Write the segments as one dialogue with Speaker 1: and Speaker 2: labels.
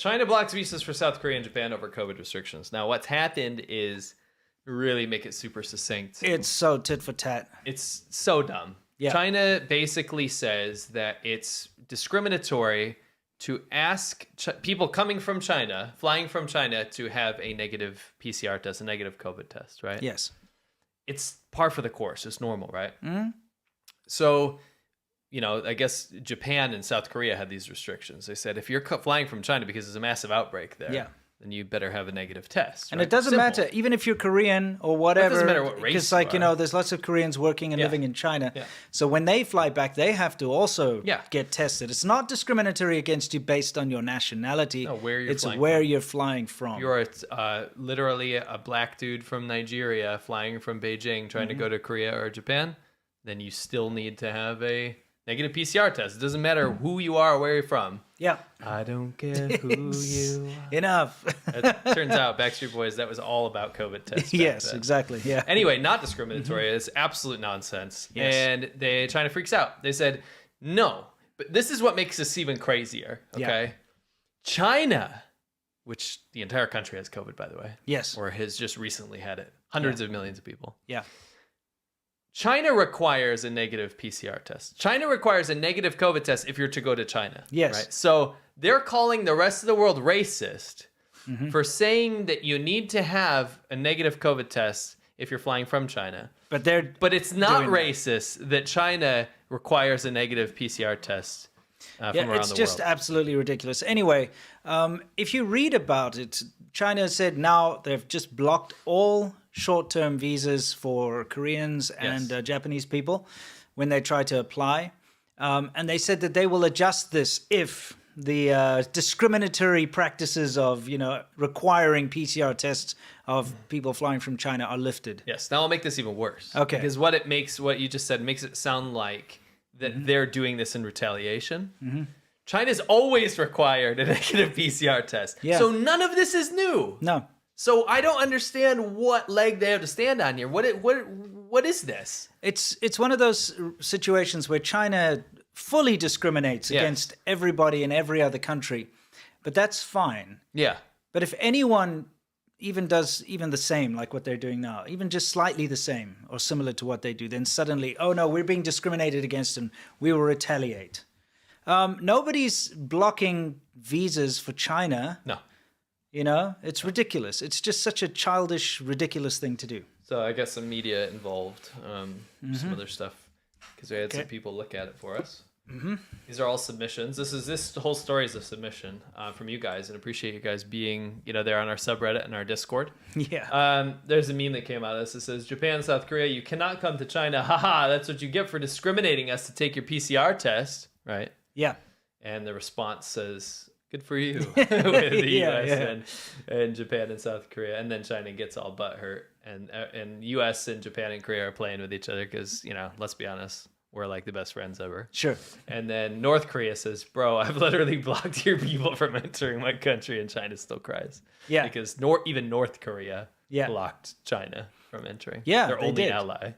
Speaker 1: China blocks visas for South Korea and Japan over COVID restrictions. Now, what's happened is, really make it super succinct.
Speaker 2: It's so tit for tat.
Speaker 1: It's so dumb.
Speaker 2: Yeah.
Speaker 1: China basically says that it's discriminatory to ask people coming from China, flying from China, to have a negative PCR test, a negative COVID test, right?
Speaker 2: Yes.
Speaker 1: It's par for the course. It's normal, right?
Speaker 2: Mm-hmm.
Speaker 1: So, I guess Japan and South Korea had these restrictions. They said, if you're flying from China because there's a massive outbreak there, then you better have a negative test.
Speaker 2: And
Speaker 1: right?
Speaker 2: it doesn't matter, even if you're Korean or whatever.
Speaker 1: It doesn't matter what race
Speaker 2: because,
Speaker 1: you are.
Speaker 2: there's lots of Koreans working and living in China.
Speaker 1: Yeah.
Speaker 2: So when they fly back, they have to also get tested. It's not discriminatory against you based on your nationality.
Speaker 1: No, where you're
Speaker 2: it's
Speaker 1: flying
Speaker 2: where
Speaker 1: from.
Speaker 2: you're flying from.
Speaker 1: You're literally a black dude from Nigeria flying from Beijing trying to go to Korea or Japan, then you still need to have a negative PCR test. It doesn't matter who you are or where you're from.
Speaker 2: Yeah.
Speaker 1: I don't care who you are.
Speaker 2: Enough.
Speaker 1: It turns out, Backstreet Boys, that was all about COVID tests.
Speaker 2: Yes, exactly. Yeah.
Speaker 1: Anyway, not discriminatory. It's absolute nonsense.
Speaker 2: Yes.
Speaker 1: And China freaks out. They said, no. But this is what makes this even crazier, okay?
Speaker 2: Yeah.
Speaker 1: China, which the entire country has COVID, by the way.
Speaker 2: Yes.
Speaker 1: Or has just recently had it. Hundreds of millions of people.
Speaker 2: Yeah.
Speaker 1: China requires a negative PCR test. China requires a negative COVID test if you're to go to China.
Speaker 2: Yes.
Speaker 1: Right? So they're calling the rest of the world racist for saying that you need to have a negative COVID test if you're flying from China.
Speaker 2: But
Speaker 1: it's not
Speaker 2: doing that.
Speaker 1: racist that China requires a negative PCR test from around the world.
Speaker 2: It's just absolutely ridiculous. Anyway, if you read about it, China said now they've just blocked all short-term visas for Koreans and Japanese people when they try to apply. And they said that they will adjust this if the discriminatory practices of, requiring PCR tests of people flying from China are lifted.
Speaker 1: Yes. Now I'll make this even worse.
Speaker 2: Okay.
Speaker 1: Because what you just said makes it sound like that they're doing this in retaliation. Mm-hmm. China's always required a negative PCR test.
Speaker 2: Yeah.
Speaker 1: So none of this is new.
Speaker 2: No.
Speaker 1: So I don't understand what leg they have to stand on here. What is this?
Speaker 2: It's one of those situations where China fully discriminates against everybody in every other country, but that's fine.
Speaker 1: Yeah.
Speaker 2: But if anyone even does even the same, like what they're doing now, even just slightly the same or similar to what they do, then suddenly, oh no, we're being discriminated against and we will retaliate. Nobody's blocking visas for China.
Speaker 1: No.
Speaker 2: It's ridiculous. It's just such a childish, ridiculous thing to do.
Speaker 1: So I guess some media involved, some other stuff, because we had some people look at it for us. Mm-hmm. These are all submissions. This whole story is a submission from you guys, and appreciate you guys being there on our subreddit and our Discord.
Speaker 2: Yeah.
Speaker 1: There's a meme that came out of this. It says, Japan, South Korea, you cannot come to China. Haha, that's what you get for discriminating us to take your PCR test, right?
Speaker 2: Yeah.
Speaker 1: And the response says, good for you, with the US and Japan and South Korea. And then China gets all butthurt. And US and Japan and Korea are playing with each other because, let's be honest, we're like the best friends ever.
Speaker 2: Sure.
Speaker 1: And then North Korea says, bro, I've literally blocked your people from entering my country. And China still cries. Yeah. Because even North Korea blocked China from entering.
Speaker 2: Yeah,
Speaker 1: Their only ally.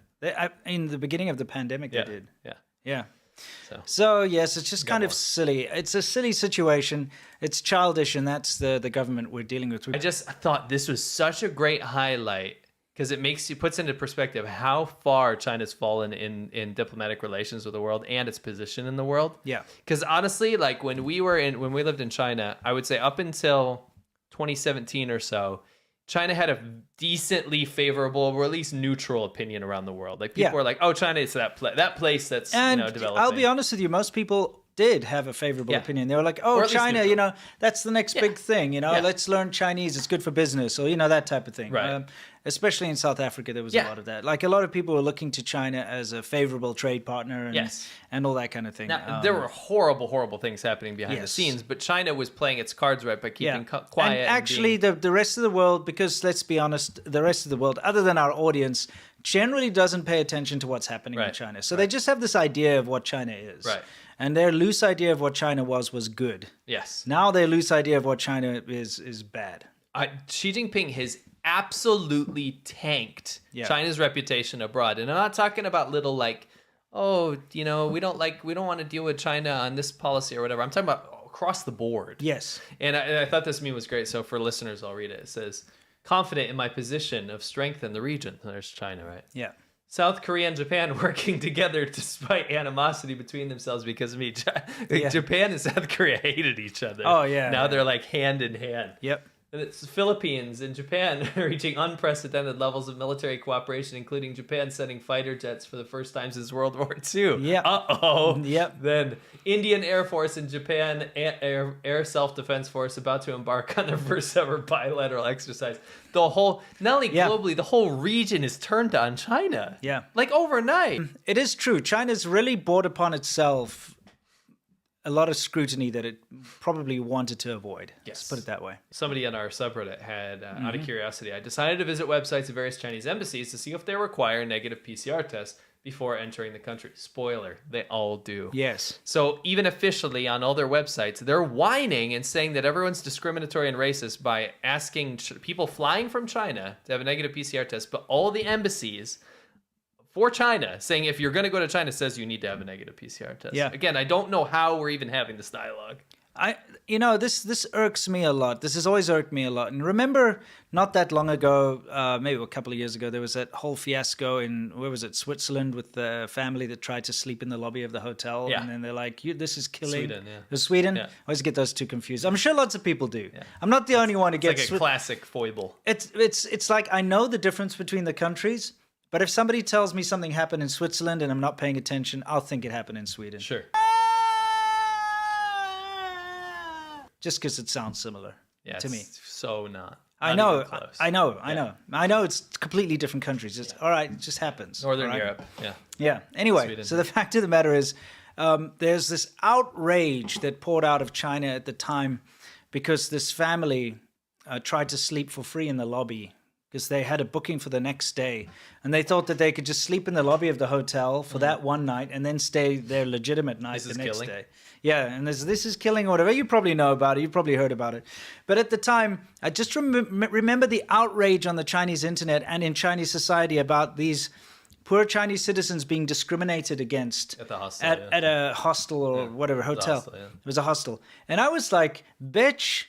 Speaker 2: In the beginning of the pandemic, they did.
Speaker 1: Yeah.
Speaker 2: Yeah. So yes, it's just kind of silly. It's a silly situation. It's childish, and that's the government we're dealing with.
Speaker 1: I just thought this was such a great highlight because it puts into perspective how far China's fallen in diplomatic relations with the world and its position in the world.
Speaker 2: Yeah.
Speaker 1: Because honestly, like when we lived in China, I would say up until 2017 or so, China had a decently favorable, or at least neutral opinion around the world. Like people were like, "Oh, China is that place that's developing."
Speaker 2: I'll be honest with you, most people did have a favorable opinion. They were like, "Oh, China, that's the next big thing. Let's learn Chinese. It's good for business, or that type of thing."
Speaker 1: Right.
Speaker 2: Especially in South Africa, there was a lot of that. Like a lot of people were looking to China as a favorable trade partner, and all that kind of thing.
Speaker 1: Now, there were horrible things happening behind the scenes, but China was playing its cards right by keeping quiet.
Speaker 2: And actually, the rest of the world, because let's be honest, the rest of the world, other than our audience, generally doesn't pay attention to what's happening in China. So they just have this idea of what China is. Right. And their loose idea of what China was good. Yes. Now their loose idea of what China is bad.
Speaker 1: Xi Jinping has absolutely tanked China's reputation abroad. And I'm not talking about little we don't want to deal with China on this policy or whatever. I'm talking about across the board.
Speaker 2: Yes.
Speaker 1: And I thought this meme was great. So for listeners, I'll read it. It says, confident in my position of strength in the region. There's China, right?
Speaker 2: Yeah.
Speaker 1: South Korea and Japan working together despite animosity between themselves because of me.
Speaker 2: Yeah.
Speaker 1: Japan and South Korea hated each other.
Speaker 2: Oh, yeah.
Speaker 1: Now they're like hand in hand.
Speaker 2: Yep.
Speaker 1: And it's Philippines and Japan reaching unprecedented levels of military cooperation, including Japan sending fighter jets for the first time since World War II.
Speaker 2: Yeah.
Speaker 1: Uh-oh.
Speaker 2: Yep.
Speaker 1: Then Indian Air Force and Japan Air Self-Defense Force about to embark on their first ever bilateral exercise. The whole, not only globally, the whole region is turned on China.
Speaker 2: Yeah.
Speaker 1: Like overnight.
Speaker 2: It is true. China's really brought upon itself a lot of scrutiny that it probably wanted to avoid.
Speaker 1: Yes.
Speaker 2: Let's put it that way.
Speaker 1: Somebody on our subreddit had, out of curiosity, I decided to visit websites of various Chinese embassies to see if they require negative PCR tests before entering the country. Spoiler, they all do.
Speaker 2: Yes.
Speaker 1: So even officially on all their websites, they're whining and saying that everyone's discriminatory and racist by asking people flying from China to have a negative PCR test, but all the embassies for China saying if you're going to go to China says you need to have a negative PCR test.
Speaker 2: Yeah.
Speaker 1: Again, I don't know how we're even having this dialogue.
Speaker 2: This irks me a lot. This has always irked me a lot. And remember, not that long ago, maybe a couple of years ago, there was that whole fiasco in, where was it, Switzerland, with the family that tried to sleep in the lobby of the hotel.
Speaker 1: Yeah.
Speaker 2: And then they're like, this is killing.
Speaker 1: Sweden, yeah.
Speaker 2: It was Sweden?
Speaker 1: Yeah.
Speaker 2: I always get those two confused. I'm sure lots of people do.
Speaker 1: Yeah.
Speaker 2: I'm not the only one who gets...
Speaker 1: It's like a classic foible.
Speaker 2: It's like, I know the difference between the countries, but if somebody tells me something happened in Switzerland and I'm not paying attention, I'll think it happened in Sweden.
Speaker 1: Sure.
Speaker 2: Just because it sounds similar to me.
Speaker 1: So not.
Speaker 2: I
Speaker 1: Not even close.
Speaker 2: I know it's completely different countries. It's all right, it just happens.
Speaker 1: Northern
Speaker 2: all right?
Speaker 1: Europe. Yeah.
Speaker 2: Yeah. Anyway,
Speaker 1: Sweden.
Speaker 2: so the fact of the matter is, there's this outrage that poured out of China at the time because this family tried to sleep for free in the lobby because they had a booking for the next day. And they thought that they could just sleep in the lobby of the hotel for that one night and then stay their legitimate night the next day. Yeah, and this is killing or whatever. You probably know about it. You've probably heard about it. But at the time, I just remember the outrage on the Chinese internet and in Chinese society about these poor Chinese citizens being discriminated against
Speaker 1: At the hostel,
Speaker 2: at a hostel or whatever hotel.
Speaker 1: hostel, yeah.
Speaker 2: It was a hostel. And I was like, bitch,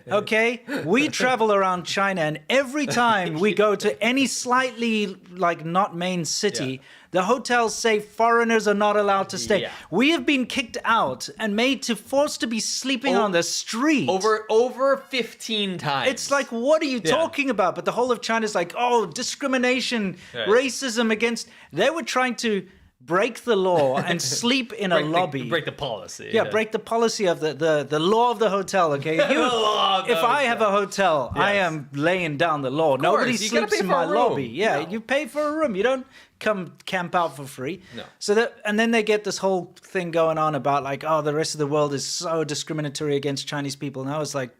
Speaker 2: okay? We travel around China, and every time we go to any slightly, like, not main city, the hotels say foreigners are not allowed to stay.
Speaker 1: Yeah.
Speaker 2: We have been kicked out and forced to be sleeping on the street.
Speaker 1: Over 15 times.
Speaker 2: It's like, what are you talking about? But the whole of China's like, oh, discrimination, racism against... They were trying to break the law and sleep in a lobby.
Speaker 1: Break the policy.
Speaker 2: Yeah, break the policy of the law of the hotel, okay? If I have a hotel, I am laying down the law. Nobody sleeps in my lobby. Yeah, you pay for a room. You don't come camp out for free.
Speaker 1: No.
Speaker 2: And then they get this whole thing going on about like, oh, the rest of the world is so discriminatory against Chinese people. And I was like,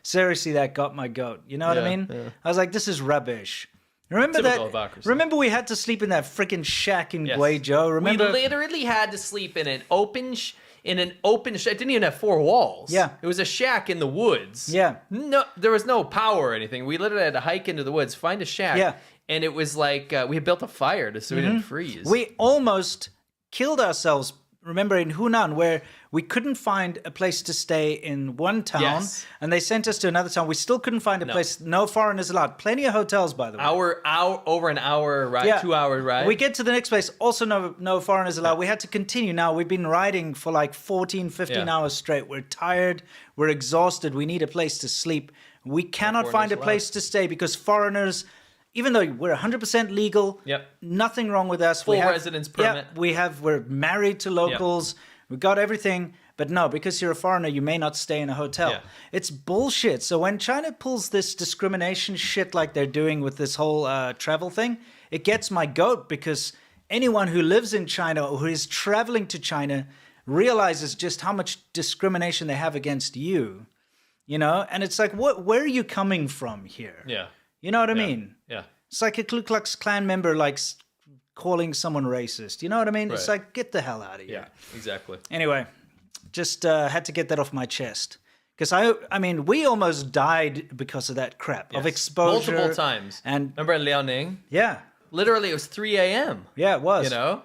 Speaker 2: seriously, that got my goat. You know what I mean? Yeah. I was like, this is rubbish. Remember
Speaker 1: Typical
Speaker 2: that?
Speaker 1: hypocrisy.
Speaker 2: Remember we had to sleep in that freaking shack in Guizhou? Remember?
Speaker 1: We literally had to sleep in an open shack. It didn't even have four walls.
Speaker 2: Yeah.
Speaker 1: It was a shack in the woods.
Speaker 2: Yeah.
Speaker 1: No, there was no power or anything. We literally had to hike into the woods, find a shack.
Speaker 2: Yeah.
Speaker 1: And it was like we had built a fire so we didn't freeze.
Speaker 2: We almost killed ourselves. Remember in Hunan, where we couldn't find a place to stay in one town, and they sent us to another town. We still couldn't find a place. No foreigners allowed. Plenty of hotels, by the way.
Speaker 1: Over an hour ride, 2 hour ride.
Speaker 2: We get to the next place. Also, no foreigners allowed. We had to continue. Now we've been riding for like 14, 15 hours straight. We're tired. We're exhausted. We need a place to sleep. We cannot find a place to stay because foreigners. Even though we're 100% legal, nothing wrong with us.
Speaker 1: Full residence permit.
Speaker 2: We're married to locals. We've got everything. But no, because you're a foreigner, you may not stay in a hotel. Yeah. It's bullshit. So when China pulls this discrimination shit like they're doing with this whole travel thing, it gets my goat because anyone who lives in China or who is traveling to China realizes just how much discrimination they have against you. You know? And it's like, where are you coming from here?
Speaker 1: Yeah.
Speaker 2: You know what I mean?
Speaker 1: Yeah.
Speaker 2: It's like a Ku Klux Klan member like calling someone racist. You know what I mean? Right. It's like, get the hell out of here.
Speaker 1: Yeah, exactly.
Speaker 2: Anyway, just had to get that off my chest. Because I mean, we almost died because of that crap, of exposure.
Speaker 1: Multiple times.
Speaker 2: And
Speaker 1: remember in Liaoning?
Speaker 2: Yeah.
Speaker 1: Literally, it was 3 a.m.
Speaker 2: Yeah, it was.
Speaker 1: You know?